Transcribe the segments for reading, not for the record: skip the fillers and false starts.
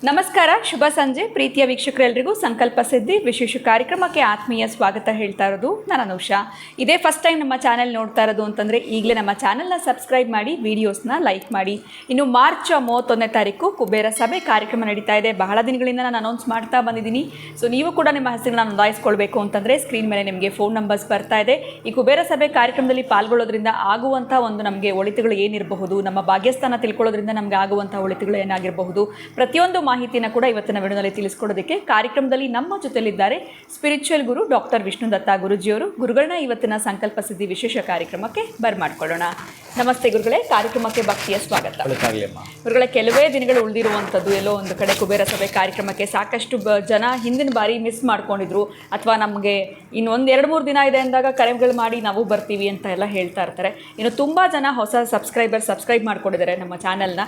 ನಮಸ್ಕಾರ, ಶುಭ ಸಂಜೆ ಪ್ರೀತಿಯ ವೀಕ್ಷಕರೆಲ್ಲರಿಗೂ ಸಂಕಲ್ಪ ಸಿದ್ಧಿ ವಿಶೇಷ ಕಾರ್ಯಕ್ರಮಕ್ಕೆ ಆತ್ಮೀಯ ಸ್ವಾಗತ ಹೇಳ್ತಾ ಇರೋದು ನಾನು ಅನುಷಾ. ಇದೇ ಫಸ್ಟ್ ಟೈಮ್ ನಮ್ಮ ಚಾನೆಲ್ ನೋಡ್ತಾ ಇರೋದು ಅಂತಂದರೆ ಈಗಲೇ ನಮ್ಮ ಚಾನೆಲ್ನ ಸಬ್ಸ್ಕ್ರೈಬ್ ಮಾಡಿ, ವಿಡಿಯೋಸ್ನ ಲೈಕ್ ಮಾಡಿ. ಇನ್ನು ಮಾರ್ಚ್ 31ನೇ ತಾರೀಕು ಕುಬೇರ ಸಭೆ ಕಾರ್ಯಕ್ರಮ ನಡೀತಾ ಇದೆ. ಬಹಳ ದಿನಗಳಿಂದ ನಾನು ಅನೌನ್ಸ್ ಮಾಡ್ತಾ ಬಂದಿದ್ದೀನಿ. ಸೊ ನೀವು ಕೂಡ ನಿಮ್ಮ ಹೆಸರನ್ನ ನೋಂದಾಯಿಸ್ಕೊಳ್ಬೇಕು ಅಂತಂದರೆ ಸ್ಕ್ರೀನ್ ಮೇಲೆ ನಿಮಗೆ ಫೋನ್ ನಂಬರ್ಸ್ ಬರ್ತಾ ಇದೆ. ಈ ಕುಬೇರ ಸಭೆ ಕಾರ್ಯಕ್ರಮದಲ್ಲಿ ಪಾಲ್ಗೊಳ್ಳೋದ್ರಿಂದ ಆಗುವಂಥ ಒಂದು ನಮಗೆ ಒಳಿತುಗಳು ಏನಿರಬಹುದು, ನಮ್ಮ ಭಾಗ್ಯಸ್ಥಾನ ತಿಳ್ಕೊಳ್ಳೋದ್ರಿಂದ ನಮಗೆ ಆಗುವಂಥ ಒಳಿತುಗಳು ಏನಾಗಿರಬಹುದು, ಪ್ರತಿಯೊಂದು ಮಾಹಿತಿಯನ್ನು ಕೂಡ ಇವತ್ತಿನ ವಿಡಿಯೋದಲ್ಲಿ ತಿಳಿಸ್ಕೊಡೋದಕ್ಕೆ ಕಾರ್ಯಕ್ರಮದಲ್ಲಿ ನಮ್ಮ ಜೊತೆಲಿದ್ದಾರೆ ಸ್ಪಿರಿಚುವಲ್ ಗುರು ಡಾಕ್ಟರ್ ವಿಷ್ಣುದತ್ತ ಗುರುಜಿಯವರು. ಗುರುಗಳನ್ನ ಇವತ್ತಿನ ಸಂಕಲ್ಪ ಸಿದ್ಧಿ ವಿಶೇಷ ಕಾರ್ಯಕ್ರಮಕ್ಕೆ ಬರ್ಮಾಡ್ಕೊಳ್ಳೋಣ. ನಮಸ್ತೆ ಗುರುಗಳೇ, ಕಾರ್ಯಕ್ರಮಕ್ಕೆ ಭಕ್ತಿಯ ಸ್ವಾಗತ. ಗುರುಗಳೇ, ಕೆಲವೇ ದಿನಗಳು ಉಳಿದಿರುವಂಥದ್ದು, ಎಲ್ಲೋ ಒಂದು ಕಡೆ ಕುಬೇರ ಸಭೆ ಕಾರ್ಯಕ್ರಮಕ್ಕೆ ಸಾಕಷ್ಟು ಜನ ಹಿಂದಿನ ಬಾರಿ ಮಿಸ್ ಮಾಡ್ಕೊಂಡಿದ್ರು, ಅಥವಾ ನಮಗೆ ಇನ್ನೊಂದು 2-3 ದಿನ ಇದೆ ಅಂದಾಗ ಕರೆಗಳು ಮಾಡಿ ನಾವು ಬರ್ತೀವಿ ಅಂತ ಎಲ್ಲ ಹೇಳ್ತಾ ಇರ್ತಾರೆ. ಇನ್ನು ತುಂಬ ಜನ ಹೊಸ ಸಬ್ಸ್ಕ್ರೈಬ್ ಮಾಡ್ಕೊಂಡಿದ್ದಾರೆ ನಮ್ಮ ಚಾನೆಲ್ನ.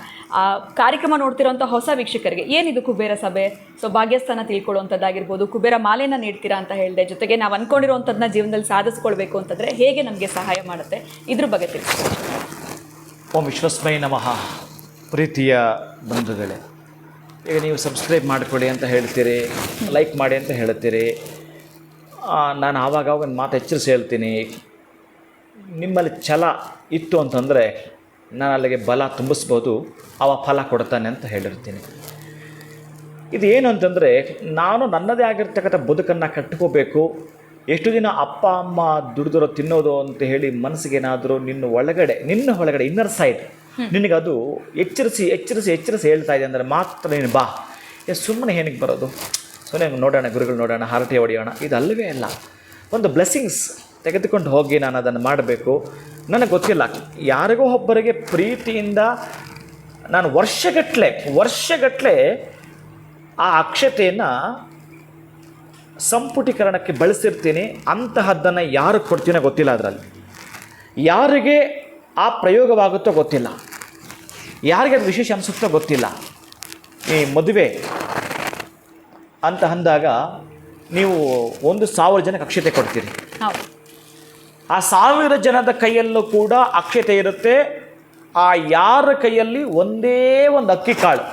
ಕಾರ್ಯಕ್ರಮ ನೋಡ್ತಿರೋಂಥ ಹೊಸ ವೀಕ್ಷಕರಿಗೆ ಏನಿದು ಕುಬೇರ ಸಭೆ, ಸೊ ಭಾಗ್ಯಸ್ಥಾನ ತಿಳ್ಕೊಳ್ಳುವಂಥದ್ದಾಗಿರ್ಬೋದು, ಕುಬೇರ ಮಾಲೆನ ನೀಡ್ತೀರಾ ಅಂತ ಹೇಳಿದೆ, ಜೊತೆಗೆ ನಾವು ಅಂದ್ಕೊಂಡಿರೋವಂಥದ್ದನ್ನ ಜೀವನದಲ್ಲಿ ಸಾಧಿಸ್ಕೊಳ್ಬೇಕು ಅಂತಂದರೆ ಹೇಗೆ ನಮಗೆ ಸಹಾಯ ಮಾಡುತ್ತೆ, ಇದ್ರ ಬಗ್ಗೆ ತಿಳಿಸ್ತೀವಿ. ಓಂ ವಿಶ್ವಸ್ಮೈ ನಮಃ. ಪ್ರೀತಿಯ ಬಂಧುಗಳೇ, ಈಗ ನೀವು ಸಬ್ಸ್ಕ್ರೈಬ್ ಮಾಡಿಕೊಳ್ಳಿ ಅಂತ ಹೇಳ್ತೀರಿ, ಲೈಕ್ ಮಾಡಿ ಅಂತ ಹೇಳ್ತೀರಿ. ನಾನು ಆವಾಗ ಒಂದು ಮಾತು ಎಚ್ಚರಿಸಿ ಹೇಳ್ತೀನಿ, ನಿಮ್ಮಲ್ಲಿ ಛಲ ಇತ್ತು ಅಂತಂದರೆ ನಾನು ಅಲ್ಲಿಗೆ ಬಲ ತುಂಬಿಸ್ಬೋದು, ಅವ ಫಲ ಕೊಡ್ತಾನೆ ಅಂತ ಹೇಳಿರ್ತೀನಿ. ಇದು ಏನು ಅಂತಂದರೆ, ನಾನು ನನ್ನದೇ ಆಗಿರ್ತಕ್ಕಂಥ ಬದುಕನ್ನು ಕಟ್ಕೋಬೇಕು. ಎಷ್ಟು ದಿನ ಅಪ್ಪ ಅಮ್ಮ ದುಡಿದಿರೋ ತಿನ್ನೋದು ಅಂತ ಹೇಳಿ ಮನಸ್ಸಿಗೇನಾದರೂ ನಿನ್ನ ಒಳಗಡೆ ಇನ್ನರ್ ಸೈಡ್ ನಿನಗದು ಎಚ್ಚರಿಸಿ ಹೇಳ್ತಾ ಇದೆ ಅಂದರೆ ಮಾತ್ರ ನೀನು ಬಾ. ಸುಮ್ಮನೆ ಏನಕ್ಕೆ ಬರೋದು, ಸುಮ್ಮನೆ ನೋಡೋಣ, ಗುರುಗಳು ನೋಡೋಣ, ಹರಟೆ ಹೊಡೆಯೋಣ, ಇದು ಅಲ್ಲ. ಒಂದು ಬ್ಲೆಸ್ಸಿಂಗ್ಸ್ ತೆಗೆದುಕೊಂಡು ಹೋಗಿ ನಾನು ಅದನ್ನು ಮಾಡಬೇಕು. ನನಗೆ ಗೊತ್ತಿಲ್ಲ, ಯಾರಿಗೋ ಒಬ್ಬರಿಗೆ ಪ್ರೀತಿಯಿಂದ ನಾನು ವರ್ಷಗಟ್ಟಲೆ ಆ ಅಕ್ಷತೆಯನ್ನು ಸಂಪುಟೀಕರಣಕ್ಕೆ ಬಳಸಿರ್ತೀನಿ. ಅಂತಹದ್ದನ್ನು ಯಾರಿಗೆ ಕೊಡ್ತೀನೋ ಗೊತ್ತಿಲ್ಲ, ಅದರಲ್ಲಿ ಯಾರಿಗೆ ಆ ಪ್ರಯೋಗವಾಗುತ್ತೋ ಗೊತ್ತಿಲ್ಲ, ಯಾರಿಗೆ ಅದು ವಿಶೇಷ ಅನಿಸುತ್ತೋ ಗೊತ್ತಿಲ್ಲ. ಈ ಮದುವೆ ಅಂತ ಅಂದಾಗ ನೀವು 1,000 ಜನಕ್ಕೆ ಅಕ್ಷತೆ ಕೊಡ್ತೀರಿ. ಆ 1000 ಜನದ ಕೈಯಲ್ಲೂ ಕೂಡ ಅಕ್ಷತೆ ಇರುತ್ತೆ. ಆ ಯಾರ ಕೈಯಲ್ಲಿ ಒಂದೇ ಒಂದು ಅಕ್ಕಿ ಕಾಳು,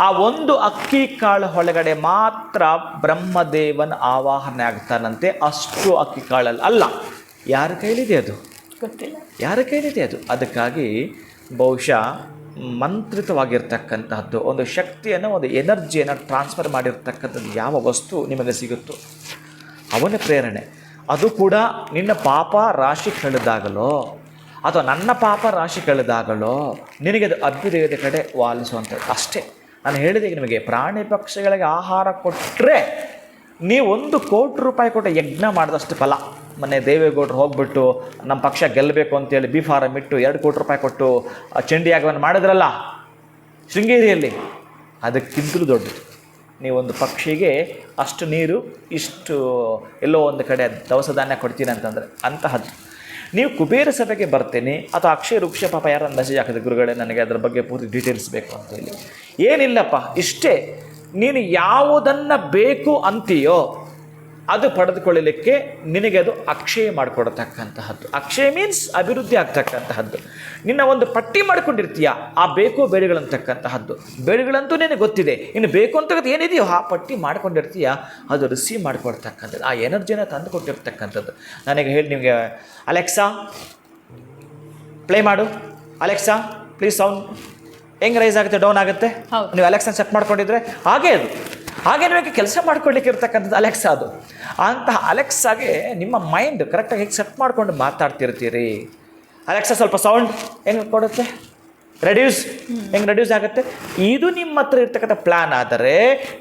ಆ ಒಂದು ಅಕ್ಕಿ ಕಾಳು ಒಳಗಡೆ ಮಾತ್ರ ಬ್ರಹ್ಮದೇವನ ಆವಾಹನೆ ಆಗ್ತಾನಂತೆ. ಅಷ್ಟು ಅಕ್ಕಿ ಕಾಳಲ್ಲಿ ಅಲ್ಲ, ಯಾರ ಕೈಲಿದೆ ಅದು ಗೊತ್ತಿಲ್ಲ, ಯಾರ ಕೈಲಿದೆ ಅದು. ಅದಕ್ಕಾಗಿ ಬಹುಶಃ ಮಂತ್ರಿತವಾಗಿರ್ತಕ್ಕಂತಹದ್ದು ಒಂದು ಶಕ್ತಿಯನ್ನು, ಒಂದು ಎನರ್ಜಿಯನ್ನು ಟ್ರಾನ್ಸ್ಫರ್ ಮಾಡಿರ್ತಕ್ಕಂಥದ್ದು ಯಾವ ವಸ್ತು ನಿಮಗೆ ಸಿಗುತ್ತೋ ಅವನ ಪ್ರೇರಣೆ. ಅದು ಕೂಡ ನಿನ್ನ ಪಾಪ ರಾಶಿ ಕಳೆದಾಗಲೋ ಅಥವಾ ನನ್ನ ಪಾಪ ರಾಶಿ ಕಳೆದಾಗಲೋ ನಿನಗೆ ಅದು ಅಭ್ಯುದಯದ ಕಡೆ ವಾಲಿಸುವಂಥದ್ದು ಅಷ್ಟೇ. ನಾನು ಹೇಳಿದೆ ನಿಮಗೆ, ಪ್ರಾಣಿ ಪಕ್ಷಿಗಳಿಗೆ ಆಹಾರ ಕೊಟ್ಟರೆ ನೀವು 1 ಕೋಟಿ ರೂಪಾಯಿ ಕೊಟ್ಟು ಯಜ್ಞ ಮಾಡಿದಷ್ಟು ಫಲ. ಮೊನ್ನೆ ದೇವೇಗೌಡರು ಹೋಗ್ಬಿಟ್ಟು ನಮ್ಮ ಪಕ್ಷ ಗೆಲ್ಲಬೇಕು ಅಂತೇಳಿ ಬಿ ಫಾರಮ್ ಇಟ್ಟು 2 ಕೋಟಿ ರೂಪಾಯಿ ಕೊಟ್ಟು ಚಂಡಿ ಯಾಗವನ್ನು ಮಾಡಿದ್ರಲ್ಲ ಶೃಂಗೇರಿಯಲ್ಲಿ, ಅದಕ್ಕಿಂತಲೂ ದೊಡ್ಡದು. ನೀವೊಂದು ಪಕ್ಷಿಗೆ ಅಷ್ಟು ನೀರು, ಇಷ್ಟು ಎಲ್ಲೋ ಒಂದು ಕಡೆ ದವಸ ಧಾನ್ಯ ಕೊಡ್ತೀನಿ ಅಂತಂದರೆ ಅಂತಹದ್ದು. ನೀವು ಕುಬೇರ ಸಭೆಗೆ ಬರ್ತೀನಿ ಅಥವಾ ಅಕ್ಷಯ ವೃಕ್ಷ ಪಾಪ ಯಾರನ್ನು ಮೆಸೇಜ್ ಹಾಕಿದೆ, ಗುರುಗಳೇ ನನಗೆ ಅದರ ಬಗ್ಗೆ ಪೂರ್ತಿ ಡೀಟೇಲ್ಸ್ ಬೇಕು ಅಂತೇಳಿ. ಏನಿಲ್ಲಪ್ಪ, ಇಷ್ಟೇ, ನೀನು ಯಾವುದನ್ನು ಬೇಕು ಅಂತೀಯೋ ಅದು ಪಡೆದುಕೊಳ್ಳಲಿಕ್ಕೆ ನಿನಗೆ ಅದು ಅಕ್ಷಯ ಮಾಡಿಕೊಡತಕ್ಕಂತಹದ್ದು. ಅಕ್ಷಯ ಮೀನ್ಸ್ ಅಭಿವೃದ್ಧಿ ಆಗ್ತಕ್ಕಂತಹದ್ದು. ನಿನ್ನ ಒಂದು ಪಟ್ಟಿ ಮಾಡ್ಕೊಂಡಿರ್ತೀಯ, ಆ ಬೇಕು ಬೇಡಿಗಳಂತಕ್ಕಂತಹದ್ದು. ಬೇಡಿಗಳಂತೂ ನಿನಗೆ ಗೊತ್ತಿದೆ, ಇನ್ನು ಬೇಕು ಅಂತ ಏನಿದೆಯೋ ಆ ಪಟ್ಟಿ ಮಾಡ್ಕೊಂಡಿರ್ತೀಯ, ಅದು ರಿಸೀವ್ ಮಾಡಿಕೊಡ್ತಕ್ಕಂಥದ್ದು, ಆ ಎನರ್ಜಿನ ತಂದು ಕೊಟ್ಟಿರ್ತಕ್ಕಂಥದ್ದು. ನನಗೆ ಹೇಳಿ ನಿಮಗೆ, ಅಲೆಕ್ಸಾ ಪ್ಲೇ ಮಾಡು, ಅಲೆಕ್ಸಾ ಪ್ಲೀಸ್ ಸೌಂಡ್, ಹೆಂಗೆ ರೈಸ್ ಆಗುತ್ತೆ ಡೌನ್ ಆಗುತ್ತೆ, ನೀವು ಅಲೆಕ್ಸಾ ಸೆಟ್ ಮಾಡ್ಕೊಂಡಿದ್ರೆ ಹಾಗೆ ನಿಮಗೆ ಕೆಲಸ ಮಾಡ್ಕೊಳ್ಳಿಕ್ಕೆ ಇರ್ತಕ್ಕಂಥದ್ದು ಅಲೆಕ್ಸಾ. ಅದು ಅಂತಹ ಅಲೆಕ್ಸಾಗೆ ನಿಮ್ಮ ಮೈಂಡ್ ಕರೆಕ್ಟಾಗಿ ಹೇಗೆ ಸೆಟ್ ಮಾಡ್ಕೊಂಡು ಮಾತಾಡ್ತಿರ್ತೀರಿ. ಅಲೆಕ್ಸಾ ಸ್ವಲ್ಪ ಸೌಂಡ್ ಹೆಂಗೆ ಕೊಡುತ್ತೆ, ಹೆಂಗೆ ರೆಡ್ಯೂಸ್ ಆಗುತ್ತೆ. ಇದು ನಿಮ್ಮ ಹತ್ರ ಇರ್ತಕ್ಕಂಥ ಪ್ಲ್ಯಾನ್ ಆದರೆ,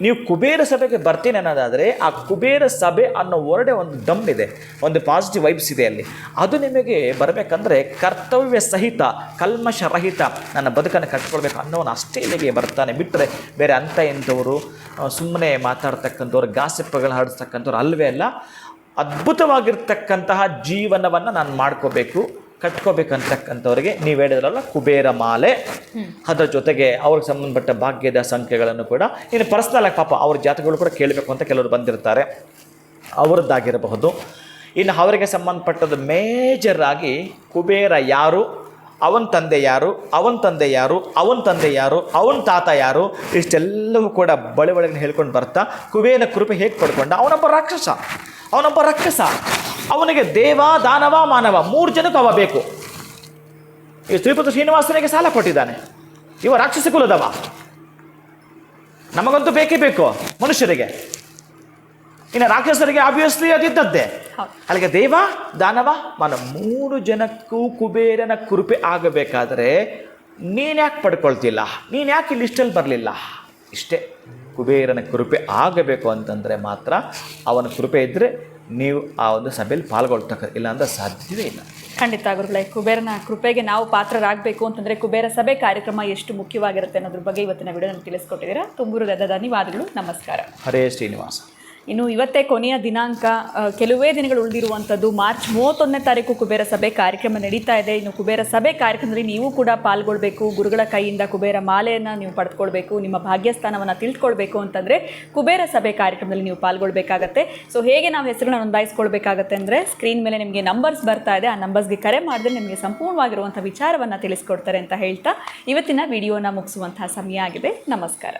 ನೀವು ಕುಬೇರ ಸಭೆಗೆ ಬರ್ತೀನಿ ಅನ್ನೋದಾದರೆ, ಆ ಕುಬೇರ ಸಭೆ ಅನ್ನೋ ವರ್ಡೆ ಒಂದು ದಮ್ ಇದೆ, ಒಂದು ಪಾಸಿಟಿವ್ ವೈಬ್ಸ್ ಇದೆ ಅಲ್ಲಿ. ಅದು ನಿಮಗೆ ಬರಬೇಕಂದ್ರೆ ಕರ್ತವ್ಯ ಸಹಿತ, ಕಲ್ಮಶರಹಿತ ನನ್ನ ಬದುಕನ್ನು ಕಟ್ಕೊಳ್ಬೇಕು ಅನ್ನೋನು ಅಷ್ಟೇ ಇಲ್ಲಿಗೆ ಬರ್ತಾನೆ. ಬಿಟ್ಟರೆ ಬೇರೆ ಅಂಥ ಇಂಥವರು ಸುಮ್ಮನೆ ಮಾತಾಡ್ತಕ್ಕಂಥವ್ರು, ಗಾಸಿಪ್ಗಳು ಹರಡಿಸ್ತಕ್ಕಂಥವ್ರು ಅಲ್ವೇ ಅಲ್ಲ. ಅದ್ಭುತವಾಗಿರ್ತಕ್ಕಂತಹ ಜೀವನವನ್ನು ನಾನು ಕಟ್ಕೋಬೇಕಂತಕ್ಕಂಥವ್ರಿಗೆ ನೀವು ಹೇಳಿದ್ರಲ್ಲ ಕುಬೇರ ಮಾಲೆ, ಅದರ ಜೊತೆಗೆ ಅವ್ರಿಗೆ ಸಂಬಂಧಪಟ್ಟ ಭಾಗ್ಯದ ಸಂಖ್ಯೆಗಳನ್ನು ಕೂಡ, ಇನ್ನು ಪರ್ಸ್ನಲಾಗಿ ಪಾಪ ಅವ್ರ ಜಾತಕಗಳು ಕೂಡ ಕೇಳಬೇಕು ಅಂತ ಕೆಲವರು ಬಂದಿರ್ತಾರೆ, ಅವರದ್ದಾಗಿರಬಹುದು. ಇನ್ನು ಅವರಿಗೆ ಸಂಬಂಧಪಟ್ಟದ್ದು ಮೇಜರ್ ಆಗಿ ಕುಬೇರ ಯಾರು, ಅವನ ತಂದೆ ಯಾರು, ಅವನ ತಂದೆ ಯಾರು, ಅವನ ತಂದೆ ಯಾರು, ಅವನ ತಾತ ಯಾರು, ಇಷ್ಟೆಲ್ಲವೂ ಕೂಡ ಬಳೆ ಒಳಗೆ ಹೇಳ್ಕೊಂಡು ಬರ್ತಾ ಕುಬೇರನ ಕೃಪೆ ಹೇಗೆ ಪಡ್ಕೊಂಡ. ಅವನೊಬ್ಬ ರಾಕ್ಷಸ. ಅವನಿಗೆ ದೇವ, ದಾನವ, ಮಾನವ 3 ಜನಕ್ಕೂ ಅವ ಬೇಕು. ಈ ಶ್ರೀಪತಿ ಶ್ರೀನಿವಾಸನಿಗೆ ಸಾಲ ಕೊಟ್ಟಿದ್ದಾನೆ, ಇವ ರಾಕ್ಷಸ ಕುಲದವ. ನಮಗಂತೂ ಬೇಕೇ ಬೇಕು ಮನುಷ್ಯರಿಗೆ, ಇನ್ನು ರಾಕ್ಷಸರಿಗೆ ಆಬ್ವಿಯಸ್ಲಿ ಅದಿದ್ದದ್ದೇ. ಅಲ್ಲಿಗೆ ದೇವ, ದಾನವ, ಮಾನವ 3 ಜನಕ್ಕೂ ಕುಬೇರನ ಕೃಪೆ ಆಗಬೇಕಾದರೆ ನೀನ್ಯಾಕೆ ಪಡ್ಕೊಳ್ತಿಲ್ಲ, ನೀನ್ಯಾಕೆ ಈ ಲಿಸ್ಟಲ್ಲಿ ಬರಲಿಲ್ಲ? ಇಷ್ಟೇ, ಕುಬೇರನ ಕೃಪೆ ಆಗಬೇಕು ಅಂತಂದರೆ ಮಾತ್ರ ಅವನ ಕೃಪೆ ಇದ್ದರೆ ನೀವು ಆ ಒಂದು ಸಭೆಯಲ್ಲಿ ಪಾಲ್ಗೊಳ್ತಕ್ಕ, ಇಲ್ಲ ಅಂದರೆ ಸಾಧ್ಯವೇ ಇಲ್ಲ. ಖಂಡಿತ ಗುರುಗಳೇ, ಕುಬೇರನ ಕೃಪೆಗೆ ನಾವು ಪಾತ್ರರಾಗಬೇಕು ಅಂತಂದರೆ ಕುಬೇರ ಸಭೆ ಕಾರ್ಯಕ್ರಮ ಎಷ್ಟು ಮುಖ್ಯವಾಗಿರುತ್ತೆ ಅನ್ನೋದ್ರ ಬಗ್ಗೆ ಇವತ್ತಿನ ವಿಡಿಯೋ ನಮ್ಗೆ ತಿಳಿಸ್ಕೊಟ್ಟಿದ್ದೀರಾ. ತುಂಬು ಹೃದಯದ ಧನ್ಯವಾದಗಳು. ನಮಸ್ಕಾರ. ಹರೇ ಶ್ರೀನಿವಾಸ. ಇನ್ನು ಇವತ್ತೇ ಕೊನೆಯ ದಿನಾಂಕ, ಕೆಲವೇ ದಿನಗಳು ಉಳಿದಿರುವಂಥದ್ದು. ಮಾರ್ಚ್ 31ನೇ ತಾರೀಕು ಕುಬೇರ ಸಭೆ ಕಾರ್ಯಕ್ರಮ ನಡೀತಾ ಇದೆ. ಇನ್ನು ಕುಬೇರ ಸಭೆ ಕಾರ್ಯಕ್ರಮದಲ್ಲಿ ನೀವು ಕೂಡ ಪಾಲ್ಗೊಳ್ಬೇಕು. ಗುರುಗಳ ಕೈಯಿಂದ ಕುಬೇರ ಮಾಲೆಯನ್ನು ನೀವು ಪಡೆದುಕೊಳ್ಬೇಕು. ನಿಮ್ಮ ಭಾಗ್ಯಸ್ಥಾನವನ್ನು ತಿಳ್ಕೊಳ್ಬೇಕು ಅಂತಂದರೆ ಕುಬೇರ ಸಭೆ ಕಾರ್ಯಕ್ರಮದಲ್ಲಿ ನೀವು ಪಾಲ್ಗೊಳ್ಬೇಕಾಗತ್ತೆ. ಸೊ ಹೇಗೆ ನಾವು ಹೆಸರನ್ನು ನೋಂದಾಯಿಸ್ಕೊಳ್ಬೇಕಾಗತ್ತೆ ಅಂದರೆ ಸ್ಕ್ರೀನ್ ಮೇಲೆ ನಿಮಗೆ ನಂಬರ್ಸ್ ಬರ್ತಾ ಇದೆ. ಆ ನಂಬರ್ಸ್ಗೆ ಕರೆ ಮಾಡಿದ್ರೆ ನಿಮಗೆ ಸಂಪೂರ್ಣವಾಗಿರುವಂಥ ವಿಚಾರವನ್ನು ತಿಳಿಸ್ಕೊಡ್ತಾರೆ ಅಂತ ಹೇಳ್ತಾ ಇವತ್ತಿನ ವಿಡಿಯೋನ ಮುಗಿಸುವಂತಹ ಸಮಯ ಆಗಿದೆ. ನಮಸ್ಕಾರ.